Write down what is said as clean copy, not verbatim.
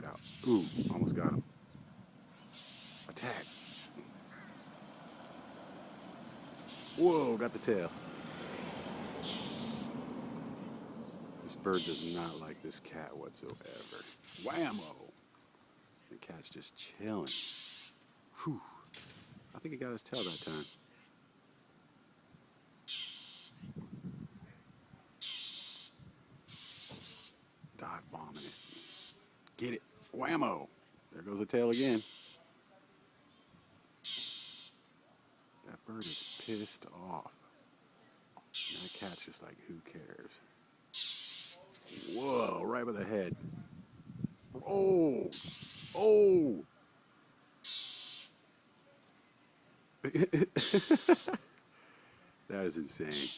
it out. Ooh, almost got him. Attack. Whoa, got the tail. This bird does not like this cat whatsoever. Whammo! The cat's just chilling. Whew. I think he got his tail that time. Dive bombing it. Get it. Whammo! There goes the tail again. That bird is pissed off. And that cat's just like, who cares? Whoa, right by the head. Oh! Oh! That is insane.